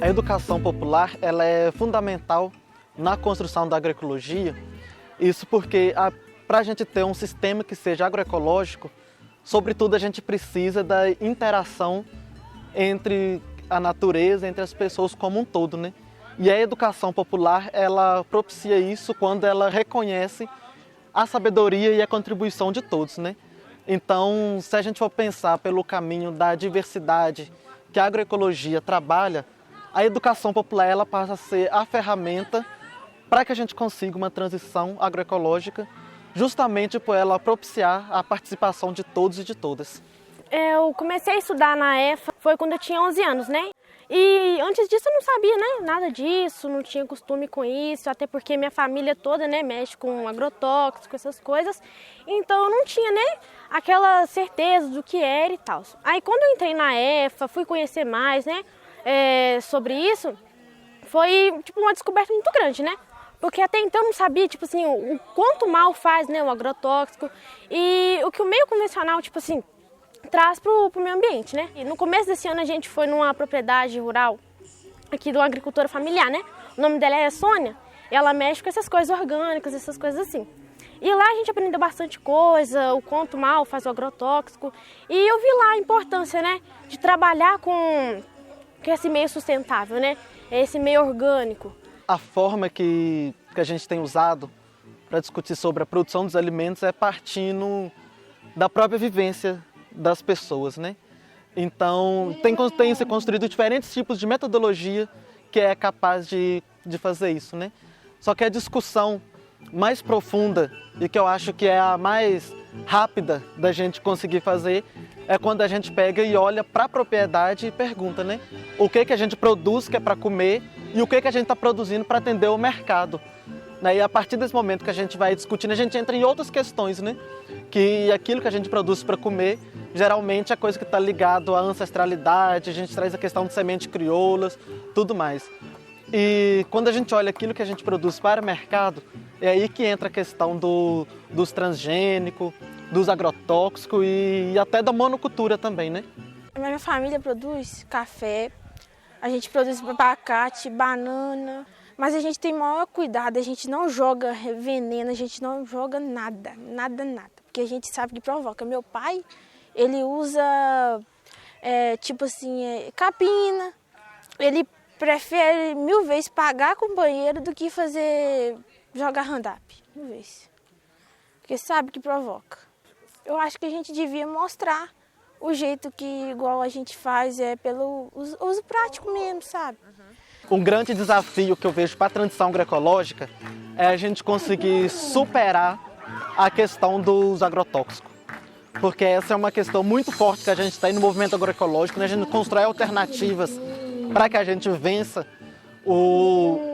A educação popular ela é fundamental na construção da agroecologia. Isso porque para a gente ter um sistema que seja agroecológico, sobretudo a gente precisa da interação entre a natureza, entre as pessoas como um todo, né? E a educação popular ela propicia isso quando ela reconhece a sabedoria e a contribuição de todos, né? Então, se a gente for pensar pelo caminho da diversidade que a agroecologia trabalha, a educação popular ela passa a ser a ferramenta para que a gente consiga uma transição agroecológica, justamente por ela propiciar a participação de todos e de todas. Eu comecei a estudar na EFA, foi quando eu tinha 11 anos, né? E antes disso eu não sabia, né, nada disso, não tinha costume com isso, até porque minha família toda, né, mexe com agrotóxico, essas coisas. Então eu não tinha, né, aquela certeza do que era e tal. Aí quando eu entrei na EFA, fui conhecer mais, né, sobre isso, foi tipo uma descoberta muito grande, né? Porque até então eu não sabia, tipo assim, o quanto mal faz, né, o agrotóxico e o que o meio convencional, tipo assim, traz pro meio ambiente, né? E no começo desse ano a gente foi numa propriedade rural aqui de uma agricultora familiar, né? O nome dela é Sônia e ela mexe com essas coisas orgânicas, essas coisas assim. E lá a gente aprendeu bastante coisa, o quanto mal faz o agrotóxico. E eu vi lá a importância, né, de trabalhar com esse meio sustentável, né? Esse meio orgânico. A forma que a gente tem usado para discutir sobre a produção dos alimentos é partindo da própria vivência das pessoas, né? Então, tem se construído diferentes tipos de metodologia que é capaz de fazer isso, né? Só que a discussão mais profunda e que eu acho que é a mais rápida da gente conseguir fazer é quando a gente pega e olha para a propriedade e pergunta, né? O que a gente produz que é para comer e o que a gente está produzindo para atender o mercado. E a partir desse momento que a gente vai discutindo, a gente entra em outras questões, né? Que aquilo que a gente produz para comer, geralmente é coisa que está ligado à ancestralidade, a gente traz a questão de sementes crioulas, tudo mais. E quando a gente olha aquilo que a gente produz para o mercado, é aí que entra a questão dos transgênicos, dos agrotóxicos e até da monocultura também, né? A minha família produz café, a gente produz abacate, banana, mas a gente tem maior cuidado, a gente não joga veneno, a gente não joga nada, porque a gente sabe que provoca. Meu pai, ele usa, tipo assim, capina, ele prefere 1000 vezes pagar companheiro do que jogar Roundup, 1000 vezes, porque sabe que provoca. Eu acho que a gente devia mostrar o jeito que igual a gente faz, pelo uso prático mesmo, sabe? Um grande desafio que eu vejo para a transição agroecológica é a gente conseguir superar a questão dos agrotóxicos. Porque essa é uma questão muito forte que a gente tem no movimento agroecológico, né? A gente constrói alternativas para que a gente vença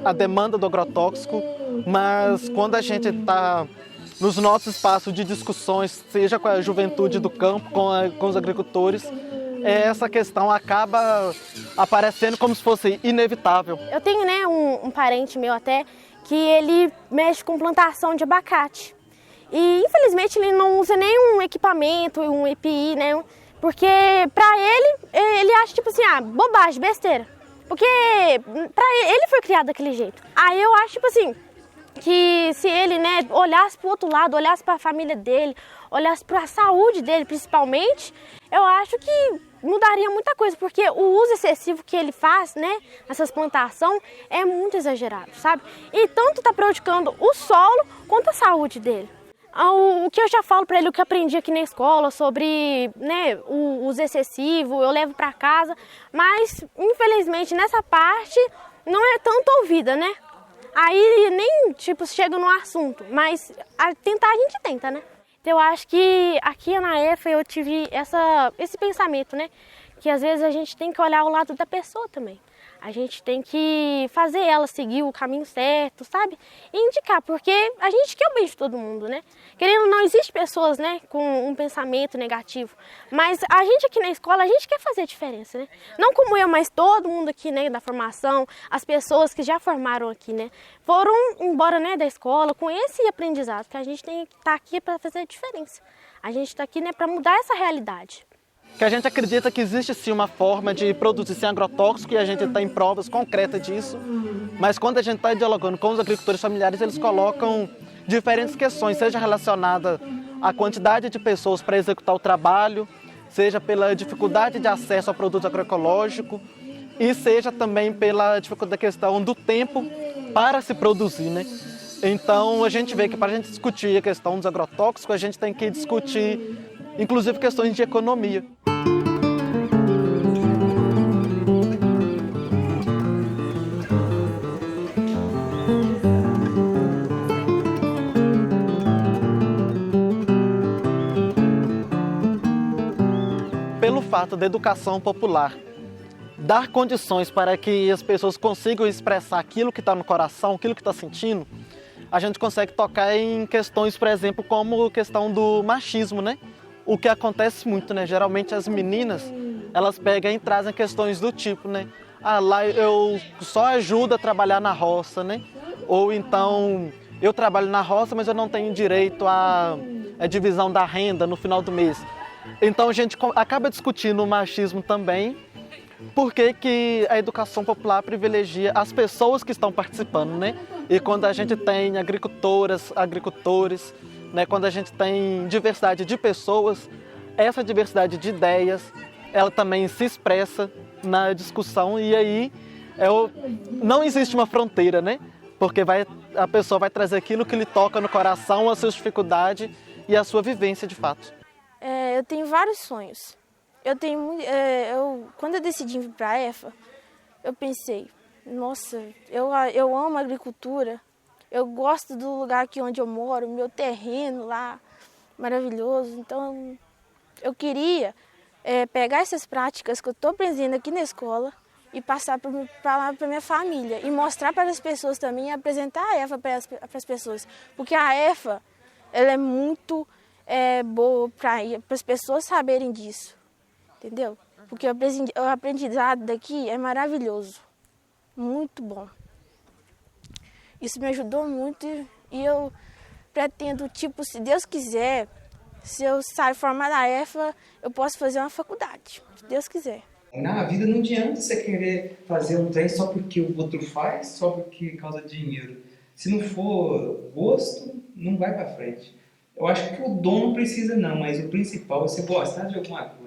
a demanda do agrotóxico, mas quando a gente está nos nossos espaços de discussões, seja com a juventude do campo, com os agricultores, essa questão acaba aparecendo como se fosse inevitável. Eu tenho, né, um parente meu até que ele mexe com plantação de abacate. E infelizmente ele não usa nenhum equipamento, um EPI, né? Porque pra ele acha tipo assim, bobagem, besteira. Porque pra ele foi criado daquele jeito. Aí eu acho tipo assim, que se ele, né, olhasse para o outro lado, olhasse para a família dele, olhasse para a saúde dele principalmente, eu acho que mudaria muita coisa, porque o uso excessivo que ele faz, né, nessas plantações é muito exagerado, sabe? E tanto está prejudicando o solo quanto a saúde dele. O que eu já falo para ele, o que eu aprendi aqui na escola sobre, né, o uso excessivo, eu levo para casa, mas infelizmente nessa parte não é tanto ouvida, né? Aí nem, tipo, chega no assunto, mas tentar a gente tenta, né? Então eu acho que aqui na EFA eu tive esse pensamento, né? Que às vezes a gente tem que olhar o lado da pessoa também. A gente tem que fazer ela seguir o caminho certo, sabe? E indicar, porque a gente quer o bem de todo mundo, né? Querendo ou não, existe pessoas, né, com um pensamento negativo. Mas a gente aqui na escola, a gente quer fazer a diferença, né? Não como eu, mas todo mundo aqui, né, da formação, as pessoas que já formaram aqui, né? Foram embora, né, da escola com esse aprendizado, que a gente tem que estar aqui para fazer a diferença. A gente está aqui, né, para mudar essa realidade. que a gente acredita que existe sim uma forma de produzir sem agrotóxico e a gente tem provas concretas disso, mas quando a gente está dialogando com os agricultores familiares, eles colocam diferentes questões, seja relacionada à quantidade de pessoas para executar o trabalho, seja pela dificuldade de acesso ao produto agroecológico e seja também pela dificuldade da questão do tempo para se produzir, né? Então a gente vê que para a gente discutir a questão dos agrotóxicos, a gente tem que discutir inclusive questões de economia. Pelo fato da educação popular dar condições para que as pessoas consigam expressar aquilo que está no coração, aquilo que está sentindo, a gente consegue tocar em questões, por exemplo, como a questão do machismo, né? O que acontece muito, né? Geralmente as meninas, elas pegam e trazem questões do tipo, né? Ah, lá eu só ajudo a trabalhar na roça, né? Ou então, eu trabalho na roça, mas eu não tenho direito à divisão da renda no final do mês. Então a gente acaba discutindo o machismo também, porque que a educação popular privilegia as pessoas que estão participando, né? E quando a gente tem agricultoras, agricultores, né? Quando a gente tem diversidade de pessoas, essa diversidade de ideias, ela também se expressa na discussão e aí não existe uma fronteira, né? Porque a pessoa vai trazer aquilo que lhe toca no coração, a sua dificuldade e a sua vivência de fato. Eu tenho vários sonhos. Quando eu decidi vir para a EFA, eu pensei, nossa, eu amo a agricultura, eu gosto do lugar aqui onde eu moro, meu terreno lá, maravilhoso. Então, eu queria pegar essas práticas que eu estou aprendendo aqui na escola e passar para minha família e mostrar para as pessoas também, e apresentar a EFA para as pessoas. Porque a EFA, ela é muito boa para as pessoas saberem disso. Entendeu? Porque o aprendizado daqui é maravilhoso, muito bom. Isso me ajudou muito e eu pretendo, se Deus quiser, se eu sair formada da EFA, eu posso fazer uma faculdade, se Deus quiser. Na vida não adianta você querer fazer um trem só porque o outro faz, só porque causa dinheiro. Se não for gosto, não vai para frente. Eu acho que o dom não precisa não, mas o principal é você gostar de alguma coisa.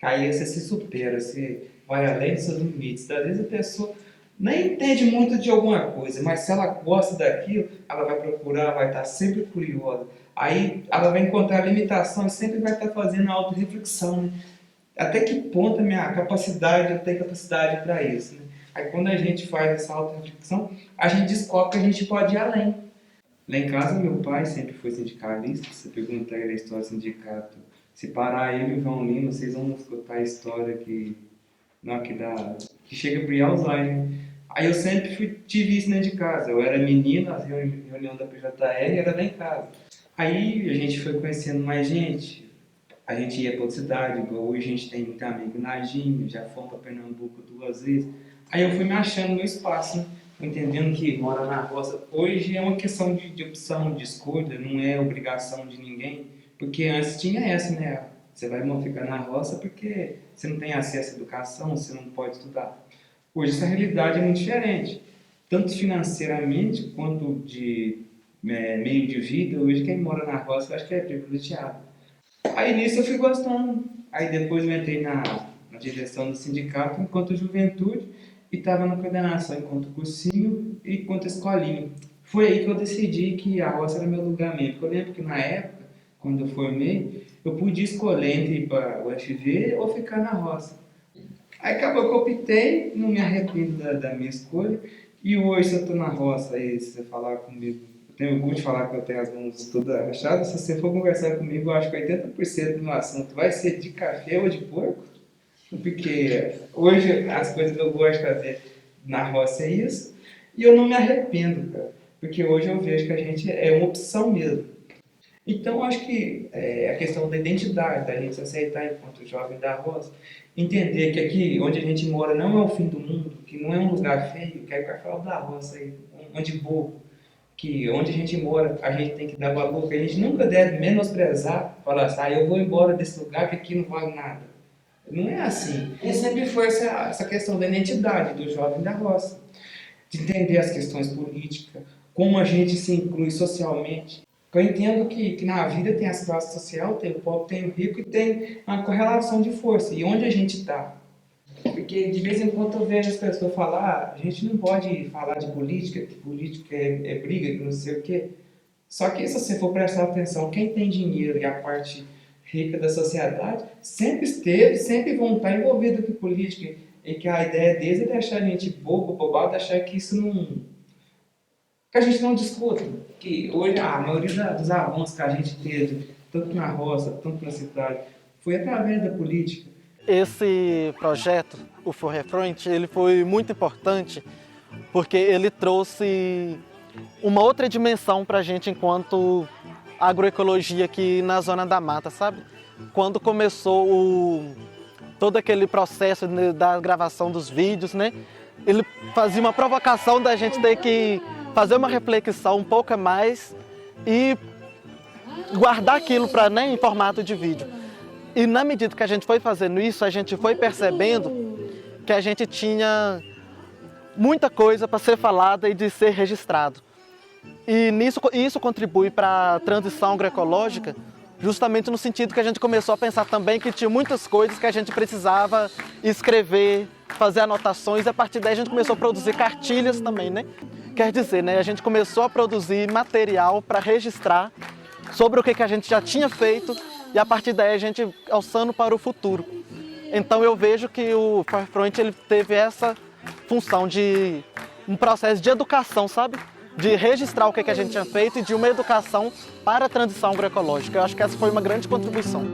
Aí você se supera, você vai além dos seus limites. Às vezes a pessoa nem entende muito de alguma coisa, mas se ela gosta daquilo, ela vai procurar, vai estar sempre curiosa. Aí ela vai encontrar limitação e sempre vai estar fazendo auto-reflexão, né? Até que ponto a minha capacidade, eu tenho capacidade para isso, né? Aí quando a gente faz essa auto-reflexão, a gente descobre que a gente pode ir além. Lá em casa, meu pai sempre foi sindicalista. Se você perguntar ele a história do sindicato, se parar ele e o João Lima, vocês vão escutar a história que chega pro Alzheimer. Aí eu sempre tive isso dentro de casa. Eu era menino, as reuniões da PJR era lá em casa. Aí a gente foi conhecendo mais gente. A gente ia para outra cidade, igual hoje a gente tem muito amigo na Gímea, já fomos para Pernambuco 2 vezes. Aí eu fui me achando no espaço, né? Entendendo que morar na roça hoje é uma questão de opção, de escolha, não é obrigação de ninguém. Porque antes tinha essa, né? Você vai ficar na roça porque você não tem acesso à educação, você não pode estudar. Hoje essa realidade é muito diferente. Tanto financeiramente quanto de meio de vida. Hoje quem mora na roça eu acho que é privilegiado. Aí nisso eu fui gostando. Aí depois eu entrei na direção do sindicato enquanto juventude e estava na coordenação enquanto cursinho e enquanto escolinha. Foi aí que eu decidi que a roça era meu lugar mesmo. Porque eu lembro que na época, quando eu formei, eu podia escolher entre ir para o UFV ou ficar na roça. Aí acabou que eu optei, não me arrependo da minha escolha. E hoje, se eu estou na roça, aí, se você falar comigo, eu tenho orgulho de falar que eu tenho as mãos todas achadas. Se você for conversar comigo, eu acho que 80% do meu assunto vai ser de café ou de porco. Porque hoje as coisas que eu gosto de fazer na roça é isso. E eu não me arrependo, cara. Porque hoje eu vejo que a gente é uma opção mesmo. Então, eu acho que a questão da identidade, da gente se aceitar enquanto jovem da roça, entender que aqui onde a gente mora não é o fim do mundo, que não é um lugar feio, que é o Café da Roça, aí, onde bobo, que onde a gente mora, a gente tem que dar valor, que a gente nunca deve menosprezar, falar assim, eu vou embora desse lugar que aqui não vale nada. Não é assim. E sempre foi essa questão da identidade do jovem da roça, de entender as questões políticas, como a gente se inclui socialmente. Eu entendo que na vida tem as classes sociais, tem o pobre, tem o rico e tem uma correlação de força. E onde a gente está? Porque de vez em quando eu vejo as pessoas falar, a gente não pode falar de política, que política é briga, que não sei o quê. Só que se você for prestar atenção, quem tem dinheiro e a parte rica da sociedade sempre esteve, sempre vão estar envolvidos com política. E que a ideia deles é deixar a gente bobo, bobado, achar que isso não... que a gente não discuta. Que hoje a maioria dos avanços que a gente teve, tanto na roça, tanto na cidade, foi através da política. Esse projeto, o Forefront, ele foi muito importante porque ele trouxe uma outra dimensão para a gente enquanto agroecologia aqui na Zona da Mata, sabe? Quando começou todo aquele processo da gravação dos vídeos, né? Ele fazia uma provocação da gente ter que fazer uma reflexão um pouco a mais e guardar aquilo para, né, em formato de vídeo. E na medida que a gente foi fazendo isso, a gente foi percebendo que a gente tinha muita coisa para ser falada e de ser registrado. E isso contribui para a transição agroecológica, justamente no sentido que a gente começou a pensar também que tinha muitas coisas que a gente precisava escrever, fazer anotações, e a partir daí a gente começou a produzir cartilhas também, né? Quer dizer, né, a gente começou a produzir material para registrar sobre o que a gente já tinha feito e a partir daí a gente alçando para o futuro. Então eu vejo que o Forefront ele teve essa função de um processo de educação, sabe? De registrar o que a gente tinha feito e de uma educação para a transição agroecológica. Eu acho que essa foi uma grande contribuição.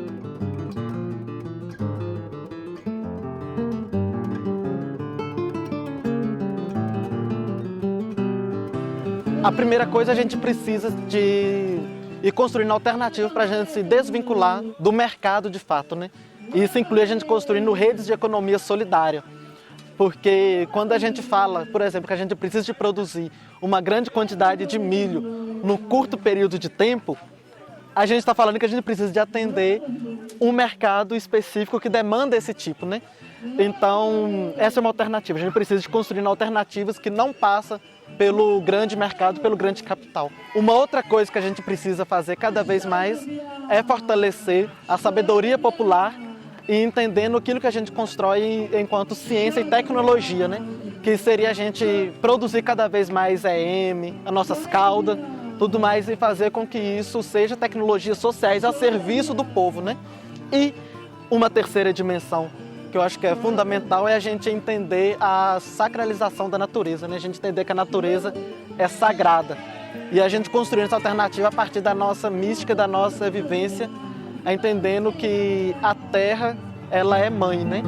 A primeira coisa, a gente precisa de ir construindo alternativas para a gente se desvincular do mercado de fato, né? E isso inclui a gente construindo redes de economia solidária. Porque quando a gente fala, por exemplo, que a gente precisa de produzir uma grande quantidade de milho num curto período de tempo, a gente está falando que a gente precisa de atender um mercado específico que demanda esse tipo, né? Então, essa é uma alternativa. A gente precisa de construir alternativas que não passam pelo grande mercado, pelo grande capital. Uma outra coisa que a gente precisa fazer cada vez mais é fortalecer a sabedoria popular e entendendo aquilo que a gente constrói enquanto ciência e tecnologia, né? Que seria a gente produzir cada vez mais EM, as nossas caudas, tudo mais, e fazer com que isso seja tecnologias sociais a serviço do povo, né? E uma terceira dimensão que eu acho que é fundamental é a gente entender a sacralização da natureza, né? A gente entender que a natureza é sagrada. E a gente construir essa alternativa a partir da nossa mística, da nossa vivência, entendendo que a terra, ela é mãe, né?